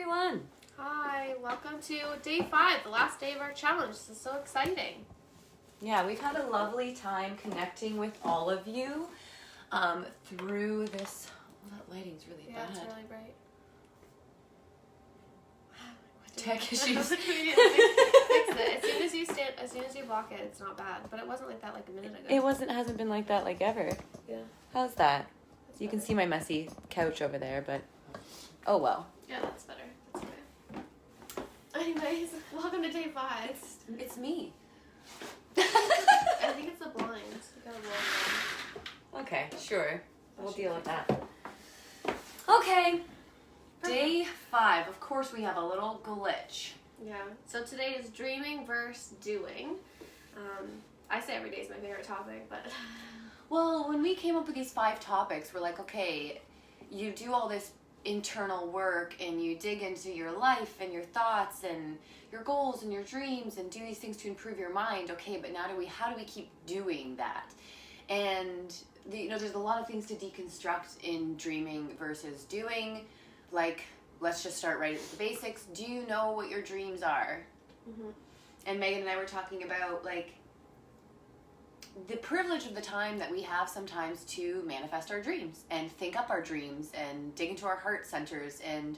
everyone. Hi, welcome to day 5, the last day of our challenge. This is so exciting. Yeah, we've had a lovely time connecting with all of you through this. Well, that lighting's really bad. Yeah, it's really bright. Tech issues. Fix it. As soon as you block it, it's not bad. But it wasn't like that like a minute ago. It hasn't been like that like ever. Yeah. How's that? That's You can better. see my messy couch over there, but oh well. Yeah, that's better. That's okay. Anyways, welcome to day 5. It's me. I think it's the blinds. You got a blind Okay, sure. We'll should deal be with that. Okay. Perfect. Day 5. Of course, we have a little glitch. one. Yeah. So today is dreaming versus doing. I say every day is my favorite topic, but Well, when we came up with these 5 topics, we're like, okay, you do all this internal work and you dig into your life and your thoughts and your goals and your dreams and do these things to improve your mind. Okay, but now how do we keep doing that? And there's a lot of things to deconstruct in dreaming versus doing. Like, let's just start right at the basics. Do you know what your dreams are? Mhm. And Megan and I were talking about like the privilege of the time that we have sometimes to manifest our dreams and think up our dreams and dig into our heart centers and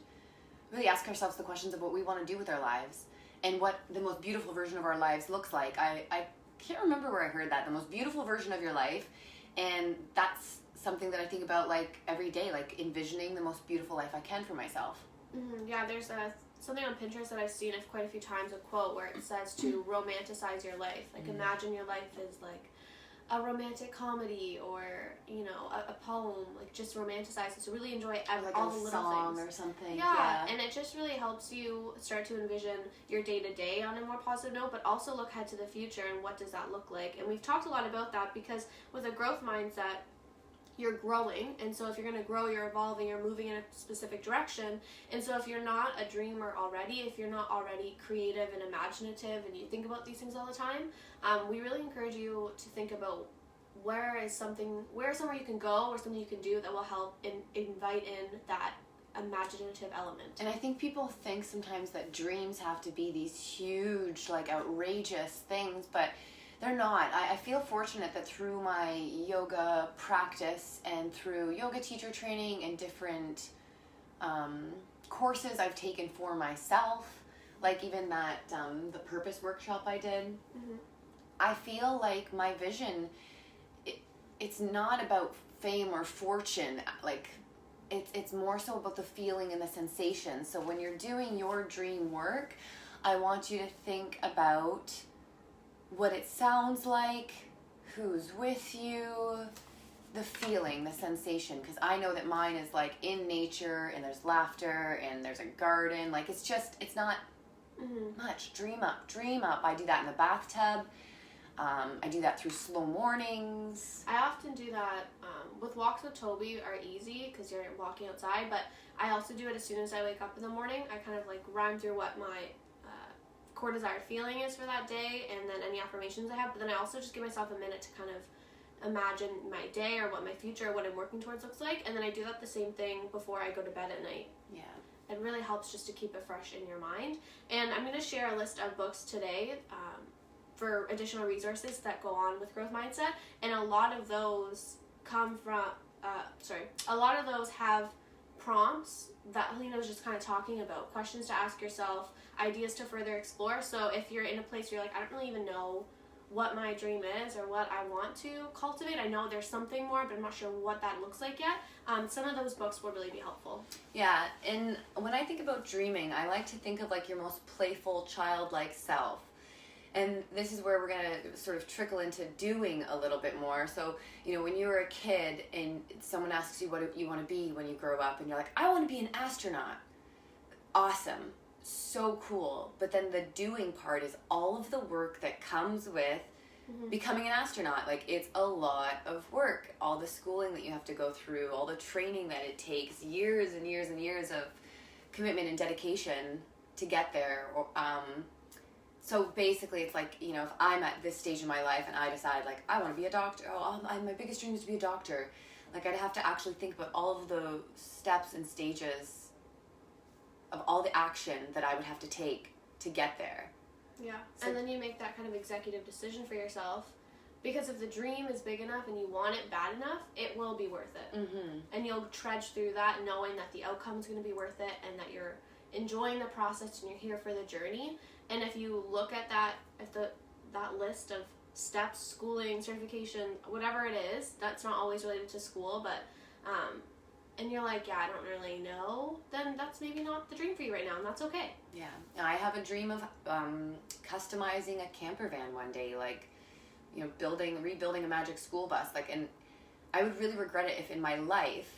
really ask ourselves the questions of what we want to do with our lives and what the most beautiful version of our lives looks like. I can't remember where I heard that, the most beautiful version of your life. And that's something that I think about like every day, like envisioning the most beautiful life I can for myself. Yeah, there's something on Pinterest that I've seen quite a few times, a quote where it says to romanticize your life. Like, imagine your life is like a romantic comedy or, a poem. Like, just romanticize it. So really enjoy Like all a the little song things. or something. Yeah, and it just really helps you start to envision your day-to-day on a more positive note, but also look ahead to the future and what does that look like. And we've talked a lot about that because with a growth mindset, you're growing, and so if you're going to grow, you're evolving, you're moving in a specific direction. And so if you're not a dreamer already, if you're not already creative and imaginative and you think about these things all the time, we really encourage you to think about where is somewhere you can go or something you can do that will help invite in that imaginative element. And I think people think sometimes that dreams have to be these huge, like outrageous things, but they're not. I feel fortunate that through my yoga practice and through yoga teacher training and different courses I've taken for myself, like even that the purpose workshop I did, I feel like my vision, it's not about fame or fortune. Like it's more so about the feeling and the sensation. So when you're doing your dream work, I want you to think about what it sounds like, who's with you, the feeling, the sensation, because I know that mine is like in nature and there's laughter and there's a garden. Like it's not much. Dream up. I do that in the bathtub. I do that through slow mornings. I often do that with walks with Toby are easy because you're walking outside, but I also do it as soon as I wake up in the morning. I kind of like rhyme through what my core desired feeling is for that day and then any affirmations I have, but then I also just give myself a minute to kind of imagine my day or what my future or what I'm working towards looks like, and then I do that the same thing before I go to bed at night. Yeah. It really helps just to keep it fresh in your mind. And I'm going to share a list of books today for additional resources that go on with growth mindset, and a lot of those have prompts that Helena was just kind of talking about, questions to ask yourself, ideas to further explore. So if you're in a place where you're like, I don't really even know what my dream is or what I want to cultivate, I know there's something more, but I'm not sure what that looks like yet, some of those books will really be helpful. Yeah, and when I think about dreaming, I like to think of like your most playful, childlike self. And this is where we're going to sort of trickle into doing a little bit more. So, when you were a kid and someone asks you what you want to be when you grow up, and you're like, I want to be an astronaut. Awesome. So cool. But then the doing part is all of the work that comes with becoming an astronaut. Like, it's a lot of work. All the schooling that you have to go through, all the training that it takes, years and years and years of commitment and dedication to get there. So basically, it's like, if I'm at this stage in my life and I decide, like, I want to be a doctor, my biggest dream is to be a doctor, like, I'd have to actually think about all of the steps and stages of all the action that I would have to take to get there. Yeah. So, and then you make that kind of executive decision for yourself, because if the dream is big enough and you want it bad enough, it will be worth it. mm-hmm. And you'll trudge through that knowing that the outcome is going to be worth it and that you're enjoying the process and you're here for the journey. And if you look at that, that list of steps, schooling, certification, whatever it is, that's not always related to school, but and you're like, yeah, I don't really know, then that's maybe not the dream for you right now, and that's okay. Yeah. And I have a dream of customizing a camper van one day, like, you know, rebuilding a magic school bus. Like, and I would really regret it if in my life,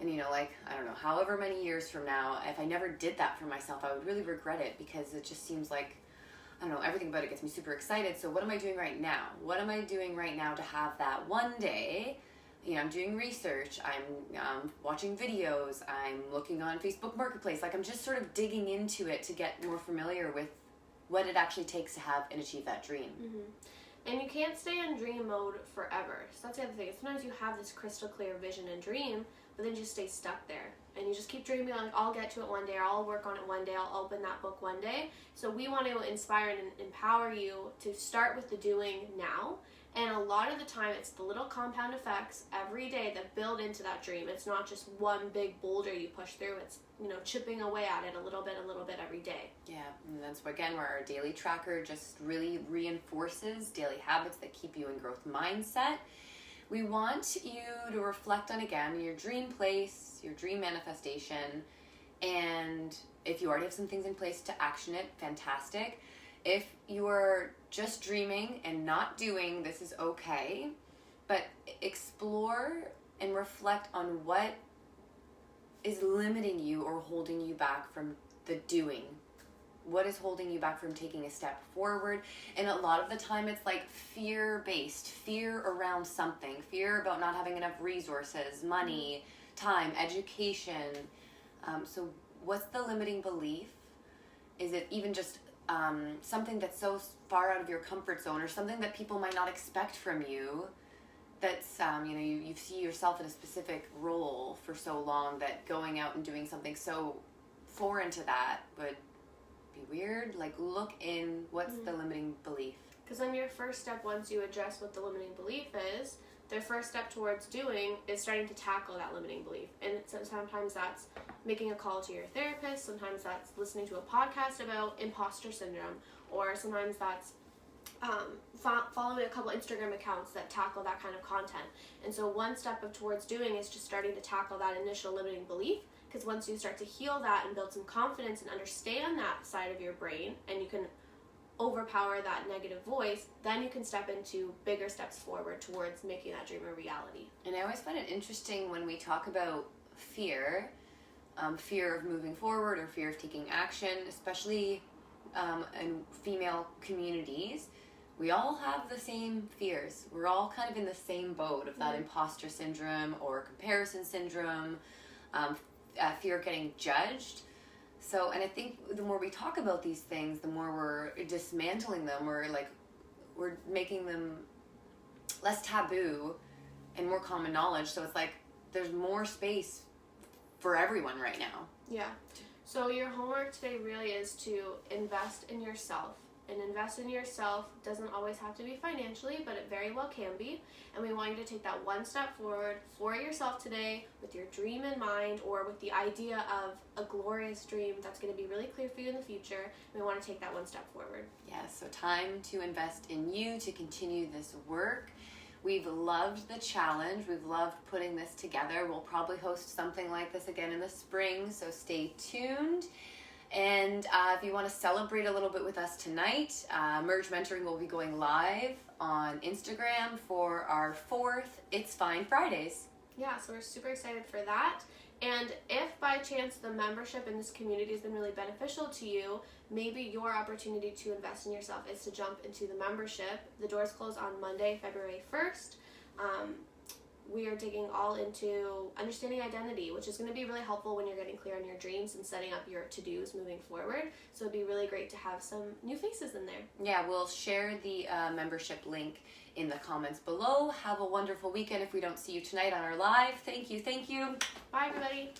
and, you know, like, I don't know, however many years from now, if I never did that for myself, I would really regret it, because it just seems like, I don't know, everything about it gets me super excited. So what am I doing right now? What am I doing right now to have that one day? You know, I'm doing research, I'm watching videos, I'm looking on Facebook Marketplace. Like, I'm just sort of digging into it to get more familiar with what it actually takes to have and achieve that dream. Mm-hmm. And you can't stay in dream mode forever. So that's the other thing. Sometimes you have this crystal clear vision and dream, but then you just stay stuck there. And you just keep dreaming, like, I'll get to it one day, or I'll work on it one day, I'll open that book one day. So we want to inspire and empower you to start with the doing now. And a lot of the time, it's the little compound effects every day that build into that dream. It's not just one big boulder you push through. It's, you know, chipping away at it a little bit every day. Yeah, and that's, again, where our daily tracker just really reinforces daily habits that keep you in growth mindset. We want you to reflect on, again, your dream place, your dream manifestation, and if you already have some things in place to action it, fantastic. If you are just dreaming and not doing, this is okay, but explore and reflect on what is limiting you or holding you back from the doing. What is holding you back from taking a step forward? And a lot of the time it's like fear-based, fear around something, fear about not having enough resources, money, time, education. So what's the limiting belief? Is it even just something that's so far out of your comfort zone, or something that people might not expect from you, that's, you know, you see yourself in a specific role for so long that going out and doing something so foreign to that would be weird? Like, look in what's the limiting belief. Because then your first step, once you address what the limiting belief is, their first step towards doing is starting to tackle that limiting belief. And sometimes that's making a call to your therapist, sometimes that's listening to a podcast about imposter syndrome, or sometimes that's following a couple Instagram accounts that tackle that kind of content. And so one step towards doing is just starting to tackle that initial limiting belief, because once you start to heal that and build some confidence and understand that side of your brain, and you can overpower that negative voice, then you can step into bigger steps forward towards making that dream a reality. And I always find it interesting when we talk about fear, fear of moving forward or fear of taking action, especially in female communities. We all have the same fears. We're all kind of in the same boat of that imposter syndrome or comparison syndrome, fear of getting judged. So, and I think the more we talk about these things, the more we're dismantling them. We're making them less taboo and more common knowledge. So it's like there's more space for everyone right now. Yeah. So your homework today really is to invest in yourself. And invest in yourself doesn't always have to be financially, but it very well can be. And we want you to take that one step forward for yourself today with your dream in mind, or with the idea of a glorious dream that's going to be really clear for you in the future. And we want to take that one step forward. Yeah, so time to invest in you to continue this work. We've loved the challenge. We've loved putting this together. We'll probably host something like this again in the spring, so stay tuned. And if you want to celebrate a little bit with us tonight, Merge Mentoring will be going live on Instagram for our 4th It's Fine Fridays. Yeah, so we're super excited for that. And if by chance the membership in this community has been really beneficial to you, maybe your opportunity to invest in yourself is to jump into the membership. The doors close on Monday, February 1st. We are digging all into understanding identity, which is going to be really helpful when you're getting clear on your dreams and setting up your to-dos moving forward. So it'd be really great to have some new faces in there. Yeah, we'll share the membership link in the comments below. Have a wonderful weekend if we don't see you tonight on our live. Thank you. Bye, everybody.